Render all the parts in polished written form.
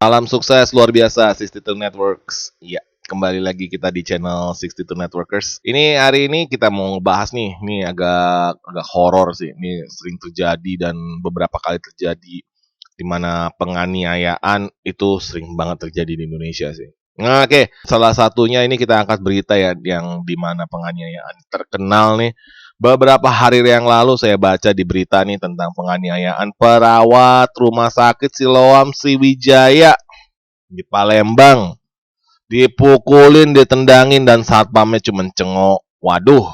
Salam sukses luar biasa 62 Networks. Iya, kembali lagi kita di channel 62 Networkers. Ini hari ini kita mau ngebahas nih, ini agak horor sih. Ini sering terjadi dan beberapa kali terjadi di mana penganiayaan itu sering banget terjadi di Indonesia sih. Nah, oke, salah satunya ini kita angkat berita ya yang di mana penganiayaan terkenal nih. Beberapa hari yang lalu saya baca di berita nih tentang penganiayaan perawat Rumah Sakit Siloam Sriwijaya di Palembang. Dipukulin, ditendangin dan satpamnya cuma cengok. Waduh.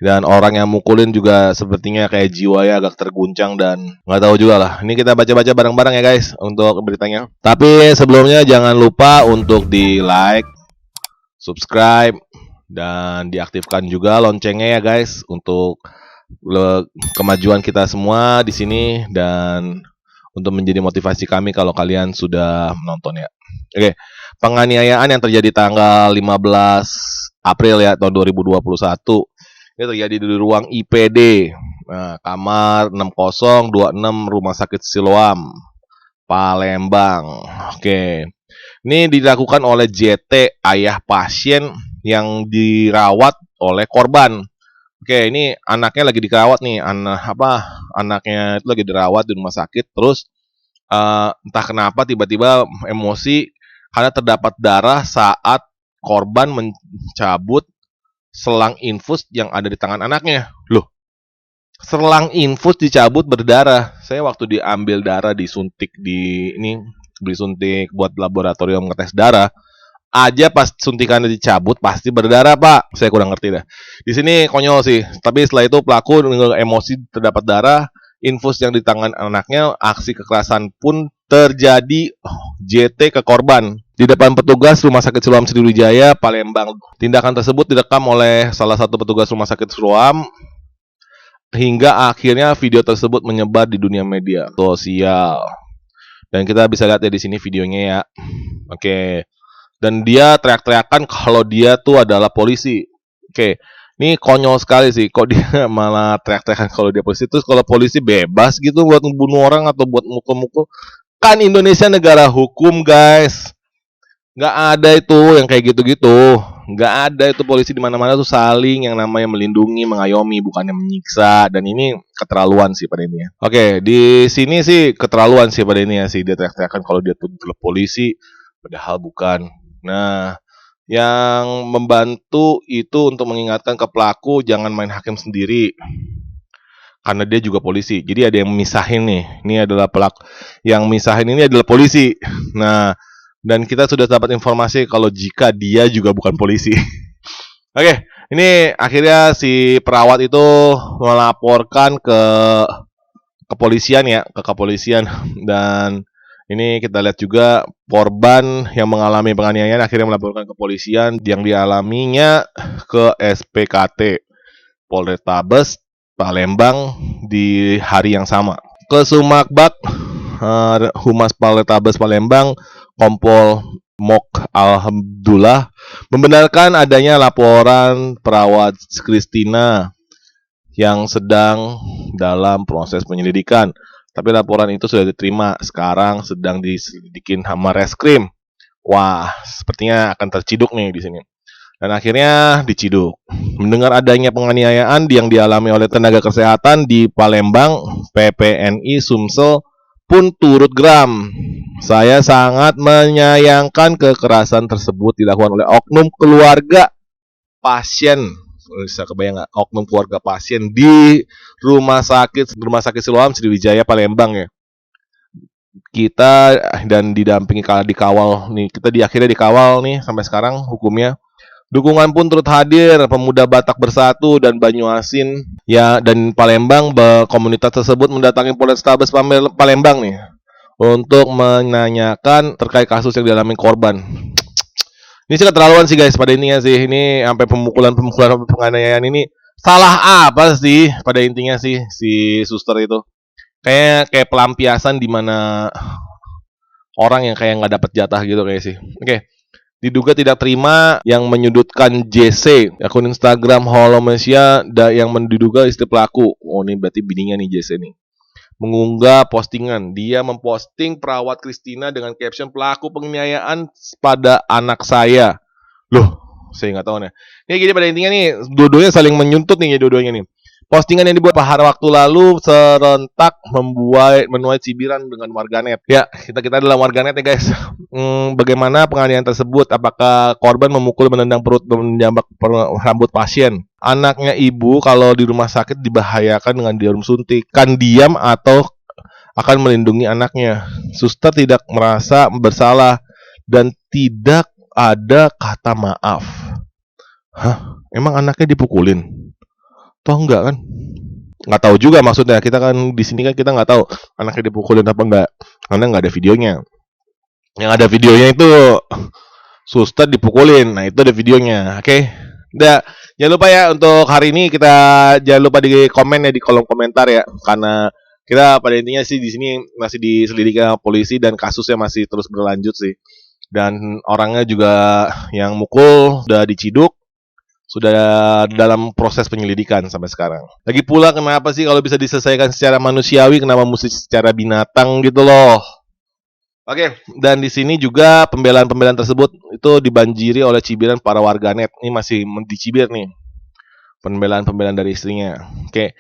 Dan orang yang mukulin juga sepertinya kayak jiwanya agak terguncang dan nggak tahu juga lah. Ini kita baca-baca bareng-bareng ya guys untuk beritanya. Tapi sebelumnya jangan lupa untuk di like, subscribe, dan diaktifkan juga loncengnya ya guys untuk kemajuan kita semua di sini dan untuk menjadi motivasi kami kalau kalian sudah menonton ya. Oke, penganiayaan yang terjadi tanggal 15 April ya tahun 2021 ini terjadi di ruang IPD, nah, kamar 6026 Rumah Sakit Siloam, Palembang. Oke, ini dilakukan oleh JT, ayah pasien yang dirawat oleh korban. Oke, ini anaknya lagi dirawat nih, anaknya itu lagi dirawat di rumah sakit. Terus entah kenapa tiba-tiba emosi karena terdapat darah saat korban mencabut selang infus yang ada di tangan anaknya. Loh, selang infus dicabut berdarah. Saya waktu diambil darah disuntik disuntik buat laboratorium ngetes darah aja, pas suntikannya dicabut pasti berdarah pak. Saya kurang ngerti dah. Di sini konyol sih. Tapi setelah itu pelaku dengan emosi terdapat darah, infus yang di tangan anaknya, aksi kekerasan pun terjadi. JT ke korban di depan petugas Rumah Sakit Siloam Sriwijaya, Palembang. Tindakan tersebut direkam oleh salah satu petugas Rumah Sakit Siloam hingga akhirnya video tersebut menyebar di dunia media sosial. Dan kita bisa lihat ya di sini videonya ya. Oke. Dan dia teriak-teriakan kalau dia tuh adalah polisi. Oke. Ini konyol sekali sih. Kok dia malah teriak-teriakan kalau dia polisi? Terus kalau polisi bebas gitu buat membunuh orang atau buat mukul-mukul? Kan Indonesia negara hukum guys. Nggak ada itu yang kayak gitu-gitu. Nggak ada itu, polisi di mana-mana tuh saling yang namanya melindungi, mengayomi, bukannya menyiksa. Dan ini keterlaluan sih pada ini ya. Oke, di sini sih keterlaluan sih pada ini ya sih, dia teriak-teriakan kalau dia tuh polisi, padahal bukan. Nah, yang membantu itu untuk mengingatkan ke pelaku jangan main hakim sendiri, karena dia juga polisi. Jadi ada yang misahin nih. Ini adalah pelaku, yang misahin ini adalah polisi. Nah, dan kita sudah dapat informasi kalau jika dia juga bukan polisi. Oke, ini akhirnya si perawat itu melaporkan ke kepolisian ya, ke kepolisian. Dan ini kita lihat juga korban yang mengalami penganiayaan akhirnya melaporkan ke kepolisian yang dialaminya ke SPKT Polrestabes Palembang di hari yang sama. Ke Sumakbak, Humas Polrestabes Palembang, Kompol Mok Alhamdulillah membenarkan adanya laporan perawat Kristina yang sedang dalam proses penyelidikan. Tapi laporan itu sudah diterima, sekarang sedang diselidikin sama Reskrim. Wah, sepertinya akan terciduk nih di sini. Dan akhirnya diciduk. Mendengar adanya penganiayaan yang dialami oleh tenaga kesehatan di Palembang, PPNI Sumsel pun turut geram. Saya sangat menyayangkan kekerasan tersebut dilakukan oleh oknum keluarga pasien. Bisa kebayang nggak? Oknum keluarga pasien di Rumah Sakit Siloam Sriwijaya Palembang ya. Kita dan didampingi dikawal nih. Kita akhirnya dikawal nih sampai sekarang hukumnya. Dukungan pun turut hadir pemuda Batak Bersatu dan Banyuasin ya, dan Palembang. Komunitas tersebut mendatangi Polrestabes Palembang nih untuk menanyakan terkait kasus yang dialami korban. Ini sih keterlaluan sih guys pada intinya sih. Ini sampai pemukulan penganiayaan ini. Salah apa sih pada intinya sih si suster itu? Kayak pelampiasan di mana orang yang kayak nggak dapat jatah gitu kayak sih. Oke. Diduga tidak terima yang menyudutkan JC, akun Instagram Holomesia yang mendiduga istri pelaku. Oh, ini berarti bininya nih JC nih. mengunggah postingan. Dia memposting perawat Christina dengan caption pelaku penganiayaan pada anak saya. Loh, saya nggak tahu nih. Ini gini pada intinya nih, dua-duanya saling menyuntut nih, dua-duanya nih. Postingan yang dibuat beberapa waktu lalu serentak menuai cibiran dengan warganet. Ya, kita adalah warganet ya guys. Bagaimana penganiayaan tersebut? Apakah korban memukul, menendang perut, menjambak rambut pasien? Anaknya ibu kalau di rumah sakit dibahayakan dengan jarum suntik. Kan diam atau akan melindungi anaknya. Suster tidak merasa bersalah dan tidak ada kata maaf. Hah? Emang anaknya dipukulin? Toh enggak kan? Nggak tahu juga maksudnya. Kita kan di sini kan kita nggak tahu anaknya dipukulin apa enggak, karena nggak ada videonya. Yang ada videonya itu suster dipukulin. Nah itu ada videonya. Oke. Udah. Jangan lupa ya untuk hari ini kita jangan lupa di komen ya, di kolom komentar ya, karena kita pada intinya sih di sini masih diselidiki polisi dan kasusnya masih terus berlanjut sih. Dan orangnya juga yang mukul sudah diciduk, sudah dalam proses penyelidikan sampai sekarang. Lagi pula kenapa sih kalau bisa diselesaikan secara manusiawi, kenapa mesti secara binatang gitu loh? Oke, dan di sini juga pembelaan-pembelaan tersebut itu dibanjiri oleh cibiran para warganet. Ini masih dicibir nih. Pembelaan-pembelaan dari istrinya. Oke,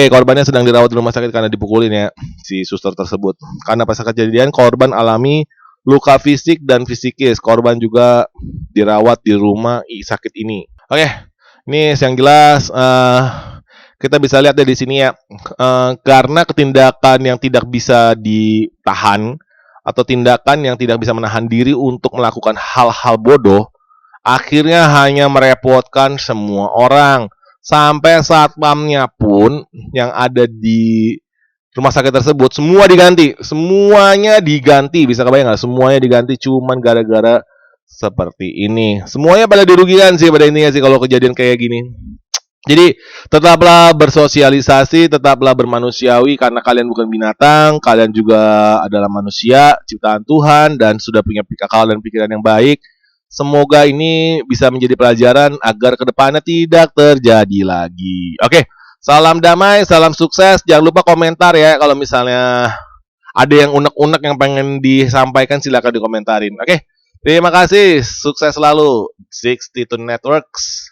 korbannya sedang dirawat di rumah sakit karena dipukulin ya si suster tersebut. Karena pas kejadian korban alami luka fisik dan psikis. Korban juga dirawat di rumah sakit ini. Oke, ini yang jelas kita bisa lihat di sini ya, karena ketindakan yang tidak bisa ditahan atau tindakan yang tidak bisa menahan diri untuk melakukan hal-hal bodoh, akhirnya hanya merepotkan semua orang. Sampai satpamnya pun yang ada di rumah sakit tersebut semua diganti, semuanya diganti. Bisa kebayang nggak? Semuanya diganti cuman gara-gara seperti ini. Semuanya pada dirugikan sih pada intinya sih kalau kejadian kayak gini. Jadi tetaplah bersosialisasi, tetaplah bermanusiawi karena kalian bukan binatang, kalian juga adalah manusia ciptaan Tuhan dan sudah punya akal dan pikiran yang baik. Semoga ini bisa menjadi pelajaran agar kedepannya tidak terjadi lagi. Oke, salam damai, salam sukses. Jangan lupa komentar ya kalau misalnya ada yang unek-unek yang pengen disampaikan, silakan dikomentarin. Oke. Terima kasih, sukses selalu 62 Networks.